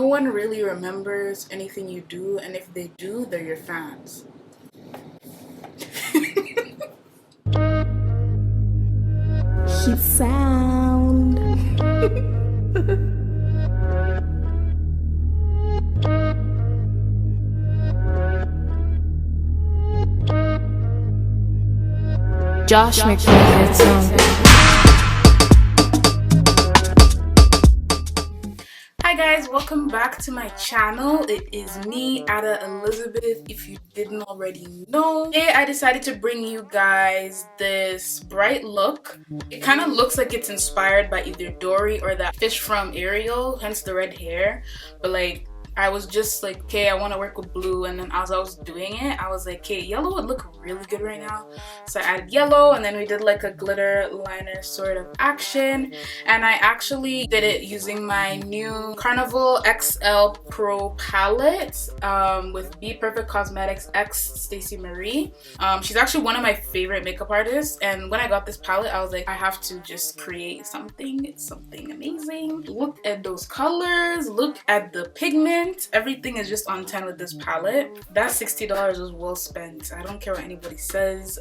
one really remembers anything you do, and if they do, they're your fans. She's sound. Josh McBride sound. Hi guys, welcome back to my channel. It is me, Ada Elizabeth, if you didn't already know. Today I decided to bring you guys this bright look. It kind of looks like it's inspired by either Dory or that fish from Ariel, hence the red hair. But like, I was just like, okay, I want to work with blue, and then as I was doing it, I was like, okay, yellow would look really good right now. So I added yellow, and then we did like a glitter liner sort of action, and I actually did it using my new Carnival XL Pro palette with BPerfect Cosmetics X Stacey Marie. She's actually one of my favorite makeup artists, and when I got this palette, I was like, I have to just create something. It's something amazing. Look at those colors, look at the pigment. Everything is just on 10 with this palette. That $60 was well spent. I don't care what anybody says.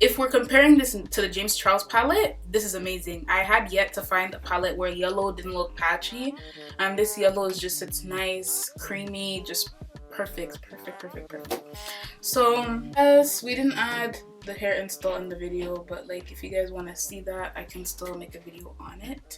If we're comparing this to the James Charles palette, this is amazing. I had yet to find a palette where yellow didn't look patchy, and this yellow is just, it's nice, creamy, just perfect. So yes, we didn't add the hair install in the video, but like if you guys want to see that, I can still make a video on it.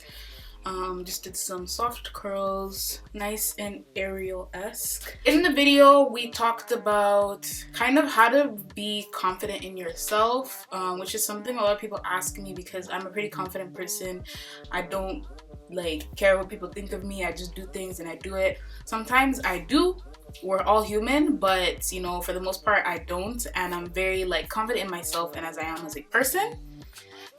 Just did some soft curls, nice and Ariel-esque. In the video, we talked about kind of how to be confident in yourself, which is something a lot of people ask me because I'm a pretty confident person. I don't like care what people think of me. I just do things and I do it. Sometimes I do. We're all human, but you know, for the most part, I don't. And I'm very like confident in myself and as I am as a person,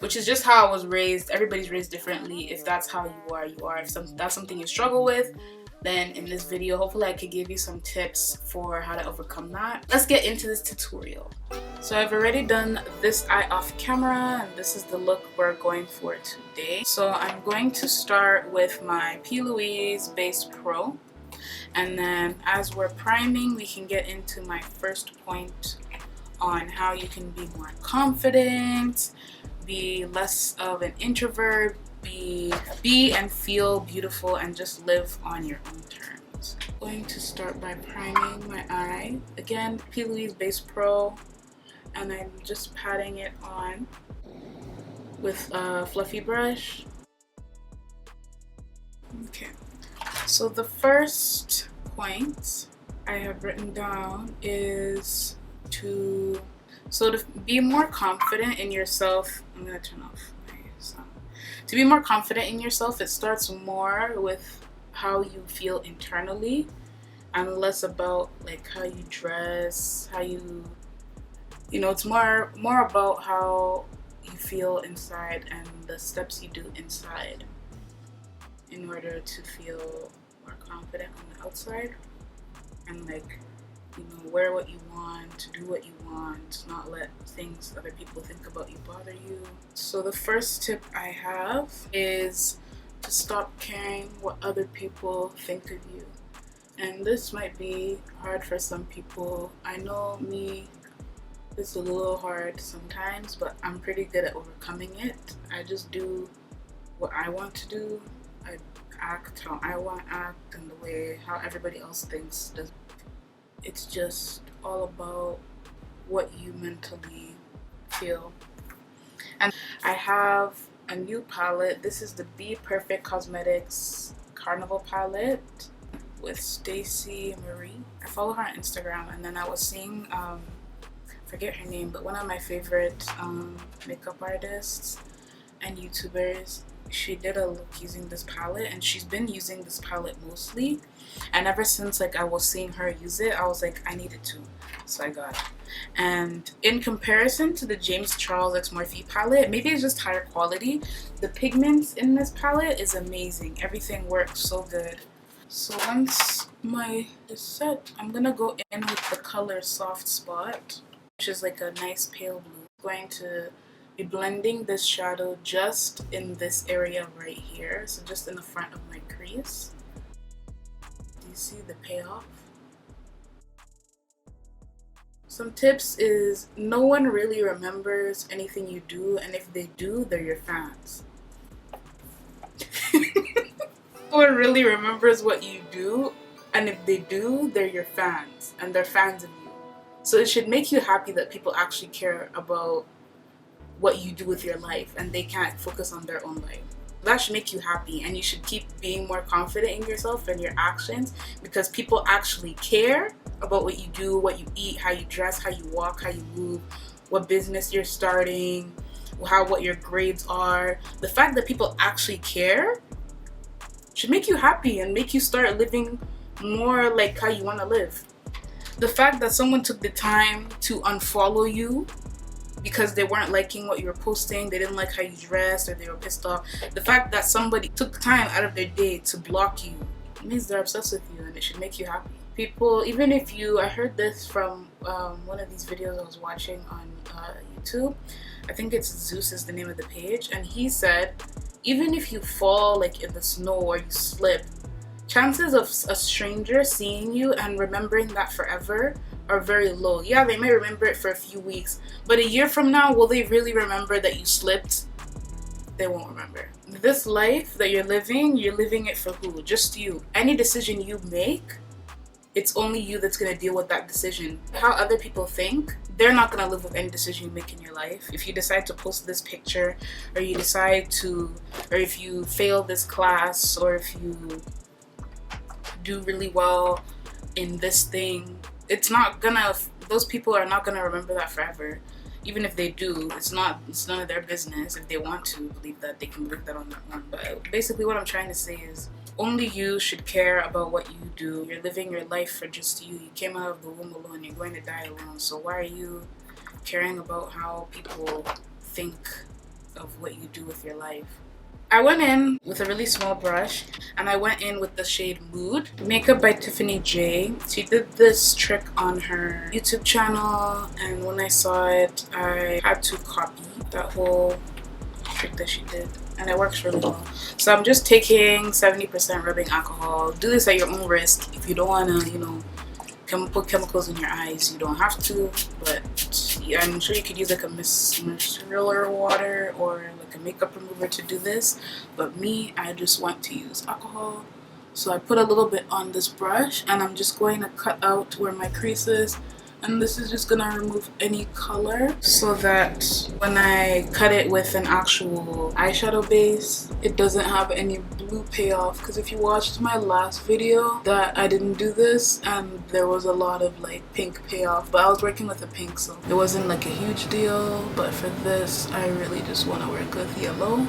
which is just how I was raised. Everybody's raised differently. If that's how you are, you are. If that's something you struggle with, then in this video, hopefully I could give you some tips for how to overcome that. Let's get into this tutorial. So I've already done this eye off camera, and this is the look we're going for today. So I'm going to start with my Plousie Base Pro. And then as we're priming, we can get into my first point on how you can be more confident, be less of an introvert, be and feel beautiful, and just live on your own terms. I'm going to start by priming my eye. Again, Plousie Base Pro, and I'm just patting it on with a fluffy brush. Okay, so the first point I have written down is to be more confident in yourself. I'm gonna turn off my sound. To be more confident in yourself, it starts more with how you feel internally and less about like how you dress, how you know, it's more about how you feel inside and the steps you do inside in order to feel more confident on the outside, and like, you know, wear what you want, do what you want, not let things other people think about you bother you. So the first tip I have is to stop caring what other people think of you. And this might be hard for some people. I know me, it's a little hard sometimes, but I'm pretty good at overcoming it. I just do what I want to do. I act how I want to act, and the way how everybody else thinks does. It's just all about what you mentally feel. And I have a new palette. This is the BPerfect Cosmetics Carnival palette with Stacey Marie. I follow her on Instagram, and then I was seeing, forget her name, but one of my favorite makeup artists and YouTubers, she did a look using this palette, and she's been using this palette mostly, and ever since like I was seeing her use it, I was like, I needed to, so I got it. And in comparison to the James Charles X Morphe palette, maybe it's just higher quality. The pigments in this palette is amazing. Everything works so good. So once my is set, I'm gonna go in with the color Soft Spot, which is like a nice pale blue. I'm going to be blending this shadow just in this area right here, so just in the front of my crease. See the payoff? Some tips is no one really remembers anything you do, and if they do, they're your fans. No one really remembers what you do, and if they do, they're your fans, and they're fans of you. So it should make you happy that people actually care about what you do with your life and they can't focus on their own life. That should make you happy, and you should keep being more confident in yourself and your actions, because people actually care about what you do, what you eat, how you dress, how you walk, how you move, what business you're starting, what your grades are. The fact that people actually care should make you happy and make you start living more like how you want to live. The fact that someone took the time to unfollow you because they weren't liking what you were posting, they didn't like how you dressed, or they were pissed off. The fact that somebody took time out of their day to block you, it means they're obsessed with you, and it should make you happy. People, even if I heard this from one of these videos I was watching on YouTube. I think it's Zeus is the name of the page, and he said, even if you fall like in the snow or you slip, chances of a stranger seeing you and remembering that forever are very low. Yeah, they may remember it for a few weeks, but a year from now, will they really remember that you slipped? They won't remember. This life that you're living it for who? Just you. Any decision you make, it's only you that's going to deal with that decision. How other people think, they're not going to live with any decision you make in your life. If you decide to post this picture, or you decide to, or if you fail this class, or if you do really well in this thing, those people are not gonna remember that forever. Even if they do, it's none of their business. If they want to believe that, they can believe that on their own. But basically what I'm trying to say is, only you should care about what you do. You're living your life for just you. You came out of the womb alone, you're going to die alone. So why are you caring about how people think of what you do with your life? I went in with a really small brush, and I went in with the shade Mood. Makeup by Tiffany J. She did this trick on her YouTube channel, and when I saw it, I had to copy that whole trick that she did, and it works really well. So I'm just taking 70% rubbing alcohol. Do this at your own risk. If you don't want to, put chemicals in your eyes, you don't have to, but yeah, I'm sure you could use like a micellar water or like a makeup remover to do this, but me, I just want to use alcohol. So I put a little bit on this brush, and I'm just going to cut out where my crease is, and this is just gonna remove any color so that when I cut it with an actual eyeshadow base, it doesn't have any blue payoff. Because if you watched my last video, that I didn't do this, and there was a lot of like pink payoff, but I was working with a pink, so it wasn't like a huge deal. But for this, I really just want to work with yellow,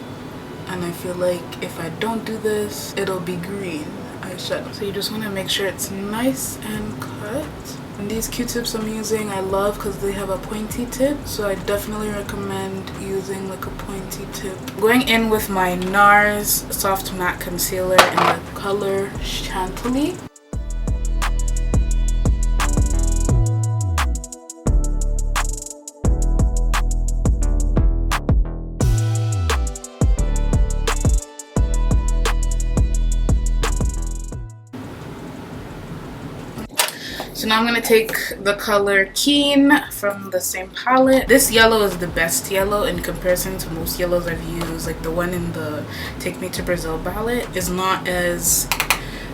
and I feel like if I don't do this, it'll be green eyeshadow. So you just want to make sure it's nice and cut. And these Q-tips I'm using, I love because they have a pointy tip, so I definitely recommend using like a pointy tip. Going in with my NARS Soft Matte Concealer in the color Chantilly. So now I'm going to take the color Keen from the same palette. This yellow is the best yellow in comparison to most yellows I've used. Like the one in the Take Me to Brazil palette is not as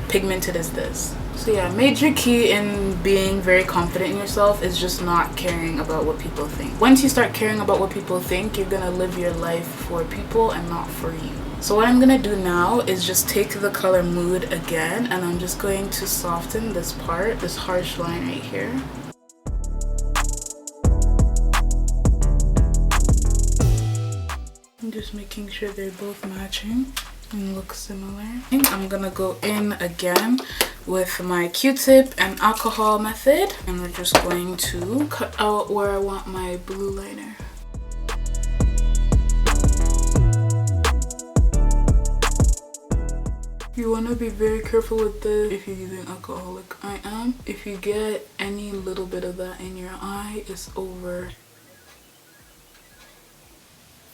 pigmented as this. So yeah, major key in being very confident in yourself is just not caring about what people think. Once you start caring about what people think, you're going to live your life for people and not for you. So what I'm gonna do now is just take the color Mood again, and I'm just going to soften this part, this harsh line right here. I'm just making sure they're both matching and look similar. I'm gonna go in again with my Q-tip and alcohol method, and we're just going to cut out where I want my blue liner. You want to be very careful with this if you're using alcohol like I am. If you get any little bit of that in your eye, it's over.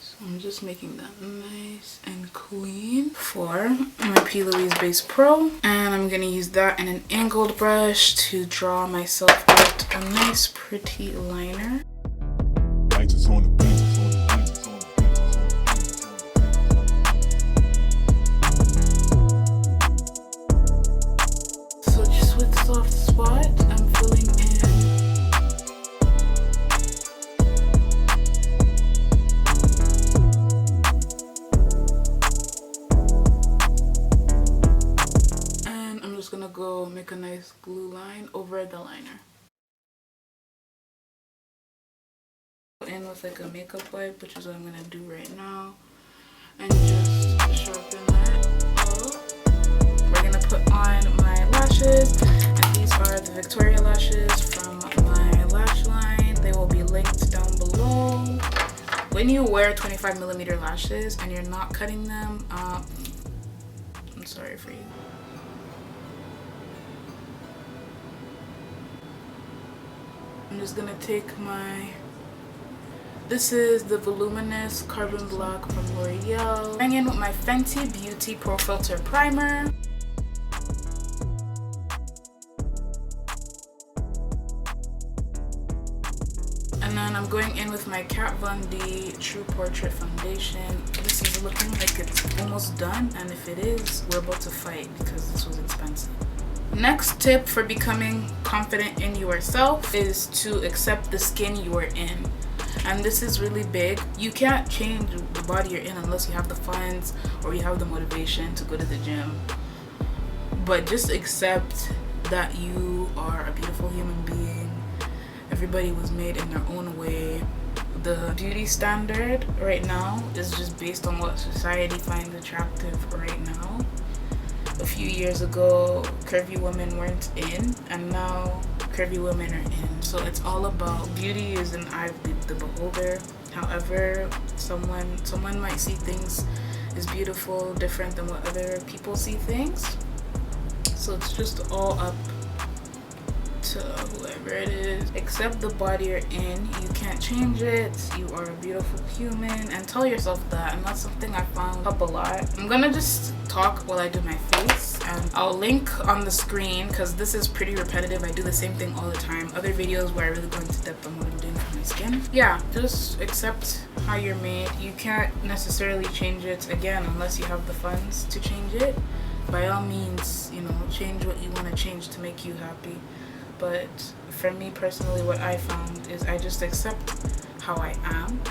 So I'm just making that nice and clean for my Plousie Base Pro. And I'm gonna use that and an angled brush to draw myself out a nice pretty liner. So just with soft spot, I'm filling in. Gonna go make a nice glue line over the liner. In with like a makeup wipe, which is what I'm gonna do right now, and just sharpen that up. We're gonna put on my lashes, and these are the Victoria lashes from my lash line. They will be linked down below. When you wear 25mm lashes and you're not cutting them, I'm sorry for you. I'm just gonna take this is the Voluminous Carbon Black from L'Oreal. Going in with my Fenty Beauty Pro Filter Primer. And then I'm going in with my Kat Von D True Portrait Foundation. This is looking like it's almost done, and if it is, we're about to fight because this was expensive. Next tip for becoming confident in yourself is to accept the skin you are in. And this is really big. You can't change the body you're in unless you have the funds or you have the motivation to go to the gym. But just accept that you are a beautiful human being. Everybody was made in their own way. The beauty standard right now is just based on what society finds attractive right now. A few years ago, curvy women weren't in, and now curvy women are in. So it's all about beauty is an eye of the beholder. However, someone might see things as beautiful, different than what other people see things. So it's just all up to whoever it is. Accept the body you're in. You can't change it. You are a beautiful human, and tell yourself that. And that's something I found up a lot. I'm gonna just talk while I do my face, and I'll link on the screen because this is pretty repetitive. I do the same thing all the time. Other videos where I really go into depth on what I'm doing for my skin. Yeah, just accept how you're made. You can't necessarily change it again unless you have the funds to change it. By all means, change what you want to change to make you happy. But for me personally, what I found is I just accept how I am,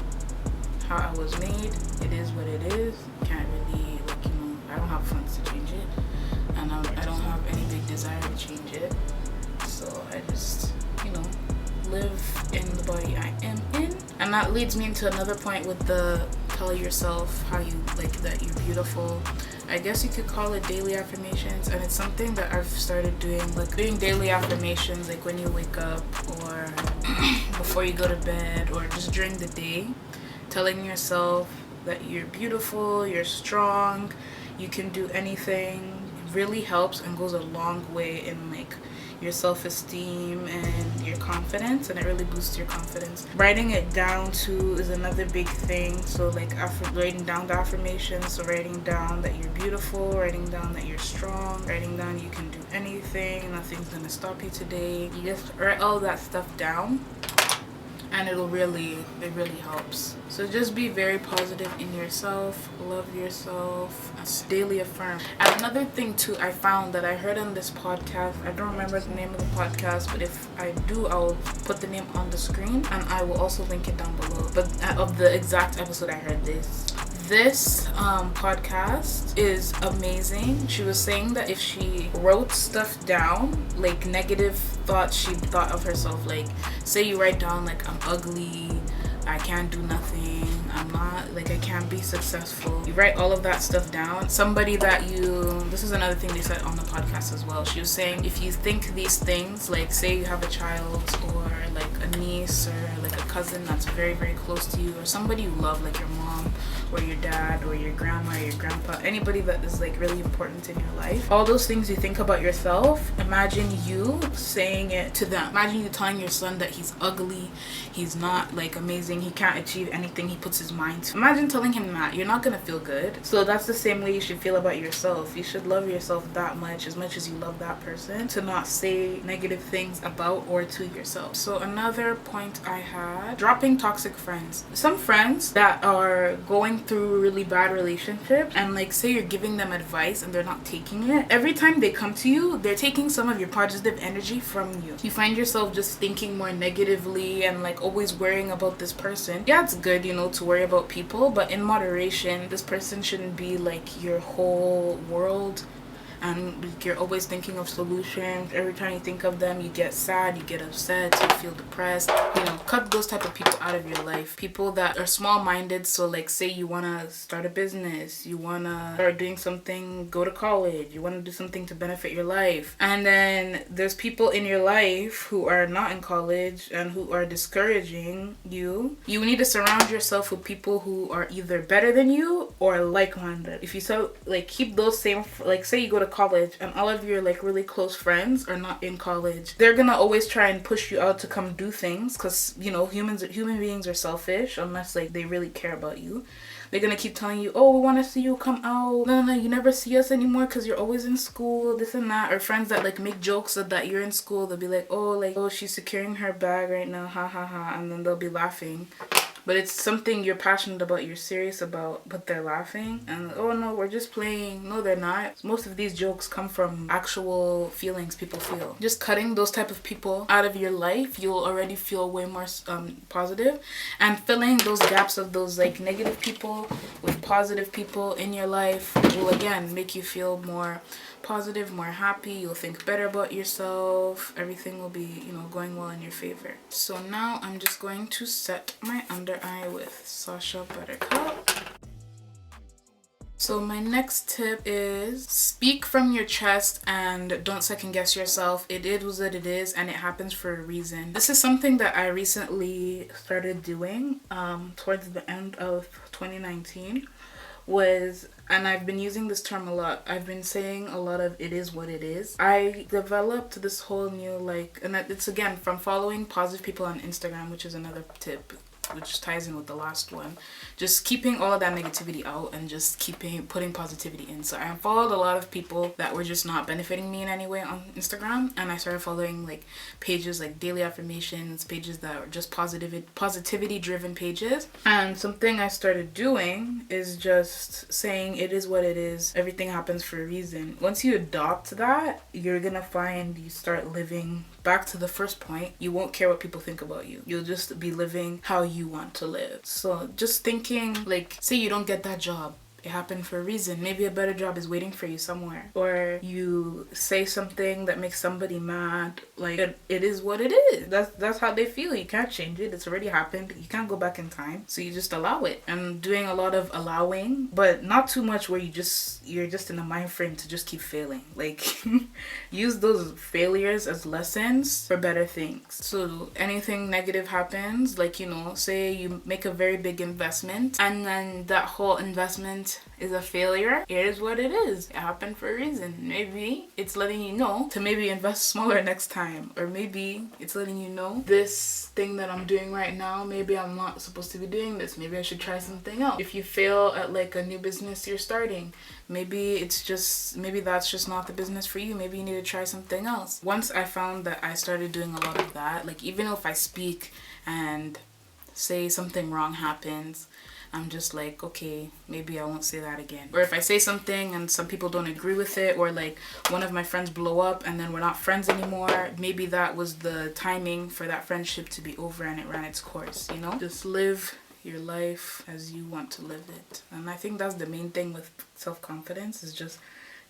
how I was made. It is what it is. Can't really, I don't have funds to change it, and I don't have any big desire to change it. So I just, live in the body I am in. And that leads me into another point with the tell yourself how you that you're beautiful. I guess you could call it daily affirmations, and it's something that I've started doing, doing daily affirmations when you wake up or before you go to bed or just during the day, telling yourself that you're beautiful, you're strong, you can do anything. It really helps and goes a long way in your self-esteem and your confidence, and it really boosts your confidence. Writing it down too is another big thing. So writing down the affirmations, so writing down that you're beautiful, writing down that you're strong, writing down you can do anything, nothing's gonna stop you today. You just write all that stuff down, and it really helps. So just be very positive in yourself, love yourself, and daily affirm. And another thing too, I found that I heard on this podcast, I don't remember the name of the podcast, but if I do, I'll put the name on the screen, and I will also link it down below. But of the exact episode I heard this podcast is amazing. She was saying that if she wrote stuff down, negative thoughts she thought of herself, say you write down I'm ugly, I can't do nothing, I'm not I can't be successful. You write all of that stuff down. Somebody that this is another thing they said on the podcast as well. She was saying if you think these things, say you have a child or a niece or a cousin that's very, very close to you, or somebody you love, your mom or your dad or your grandma or your grandpa, anybody that is like really important in your life, all those things you think about yourself, imagine you saying it to them. Imagine you telling your son that he's ugly, he's not like amazing, he can't achieve anything he puts his mind to. Imagine telling him that. You're not gonna feel good. So that's the same way you should feel about yourself. You should love yourself that much as you love that person, to not say negative things about or to yourself. So another point I had, dropping toxic friends. Some friends that are going through a really bad relationship, and like say you're giving them advice and they're not taking it, every time they come to you, they're taking some of your positive energy from you. You find yourself just thinking more negatively and like always worrying about this person. Yeah, it's good, you know, to worry about people, but in moderation. This person shouldn't be like your whole world, and you're always thinking of solutions. Every time you think of them, you get sad, you get upset, you feel depressed. You know, cut those type of people out of your life. People that are small-minded. So like say you want to start a business, you want to start doing something, go to college, you want to do something to benefit your life, and then there's people in your life who are not in college and who are discouraging you. You need to surround yourself with people who are either better than you or like-minded. If you like keep those same, like say you go to college and all of your like really close friends are not in college, they're gonna always try and push you out to come do things, because you know human beings are selfish unless like they really care about you. They're gonna keep telling you, oh, we want to see you come out, no, you never see us anymore because you're always in school, this and that. Or friends that like make jokes that you're in school, they'll be like, oh, she's securing her bag right now, ha ha ha, and then they'll be laughing. But it's something you're passionate about, you're serious about, but they're laughing. And oh no, we're just playing. No, they're not. Most of these jokes come from actual feelings people feel. Just cutting those type of people out of your life, you'll already feel way more positive. And filling those gaps of those like negative people with positive people in your life will again make you feel more positive, more happy. You'll think better about yourself. Everything will be, you know, going well in your favor. So now I'm just going to set my under eye with Sasha Buttercup. So my next tip is speak from your chest and don't second guess yourself. It is what it is and it happens for a reason. This is something that I recently started doing towards the end of 2019 and I've been using this term a lot. I've been saying a lot of it is what it is. I developed this whole new and it's again from following positive people on Instagram, which is another tip, which ties in with the last one. Just keeping all of that negativity out and just putting positivity in. So I followed a lot of people that were just not benefiting me in any way on Instagram, and I started following like pages like daily affirmations, pages that are just positivity driven pages. And something I started doing is just saying it is what it is. Everything happens for a reason. Once you adopt that, you're gonna find you start living back to the first point. You won't care what people think about you. You'll just be living how you want to live. So just thinking, like, say you don't get that job, it happened for a reason. Maybe a better job is waiting for you somewhere. Or you say something that makes somebody mad. Like, it is what it is. That's how they feel. You can't change it. It's already happened. You can't go back in time. So you just allow it. And doing a lot of allowing, but not too much where you're just in a mind frame to just keep failing. Like, use those failures as lessons for better things. So anything negative happens, like, you know, say you make a very big investment and then that whole investment is a failure. It is what it is. It happened for a reason. Maybe it's letting you know to maybe invest smaller next time, or maybe it's letting you know this thing that I'm doing right now, maybe I'm not supposed to be doing this. Maybe I should try something else. If you fail at like a new business you're starting, maybe that's just not the business for you. Maybe you need to try something else. Once I found that I started doing a lot of that, like even if I speak and say something wrong happens, I'm just like, okay, maybe I won't say that again. Or if I say something and some people don't agree with it, or like one of my friends blow up and then we're not friends anymore, maybe that was the timing for that friendship to be over and it ran its course, you know? Just live your life as you want to live it. And I think that's the main thing with self-confidence, is just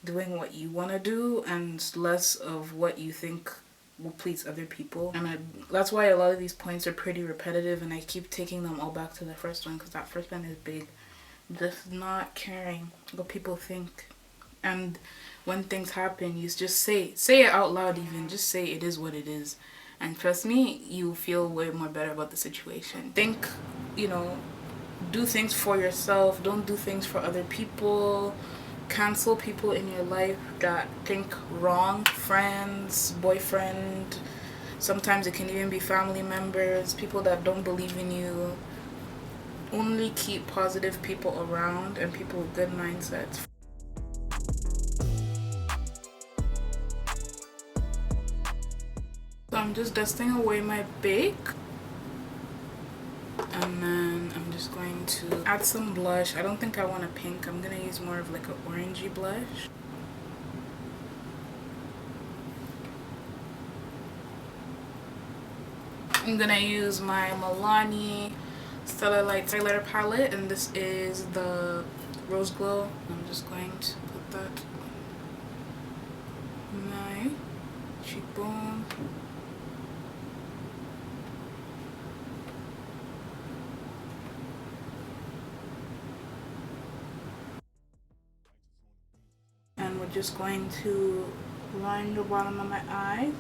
doing what you want to do and less of what you think will please other people. And that's why a lot of these points are pretty repetitive, and I keep taking them all back to the first one, because that first one is big. Just not caring what people think. And when things happen, you just say it out loud. Even just say it is what it is, and trust me, you feel way more better about the situation. Think, you know, do things for yourself. Don't do things for other people. Cancel people in your life that think wrong. Friends, boyfriend. Sometimes it can even be family members, people that don't believe in you. Only keep positive people around and people with good mindsets. So I'm just dusting away my bake. And then I'm just going to add some blush. I don't think I want a pink. I'm going to use more of like an orangey blush. I'm going to use my Milani Stellar Light highlighter palette, and this is the Rose Glow. I'm just going to put that on my cheekbone. And we're just going to line the bottom of my eye.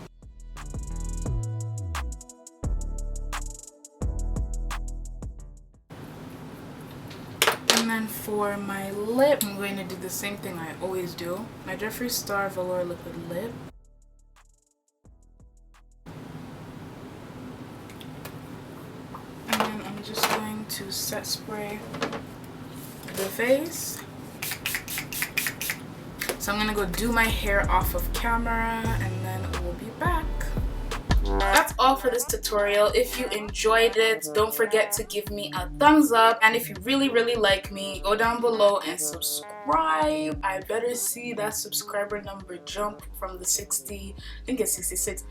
And then for my lip, I'm going to do the same thing I always do. My Jeffree Star Velour Liquid Lip. And then I'm just going to set spray the face. So I'm gonna go do my hair off of camera and then we'll be back. That's all for this tutorial. If you enjoyed it, don't forget to give me a thumbs up. And if you really like me, go down below and subscribe. I better see that subscriber number jump from the 60, I think it's 66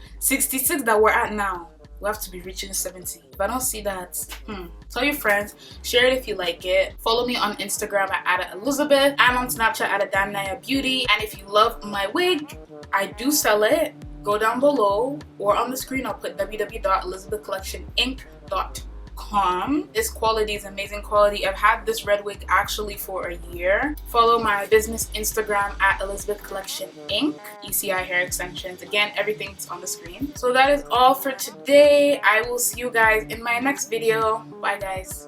that we're at now. We have to be reaching 70. If I don't see that, tell your friends, share it if you like it. Follow me on Instagram at @Elizabeth. I'm on Snapchat at @Danaya Beauty. And if you love my wig, I do sell it. Go down below or on the screen. I'll put www.elizabethcollectioninc.com. This quality is amazing quality. I've had this red wig actually for a year. Follow my business Instagram at Elizabeth Collection Inc. ECI hair extensions. Again, everything's on the screen. So that is all for today. I will see you guys in my next video. Bye guys.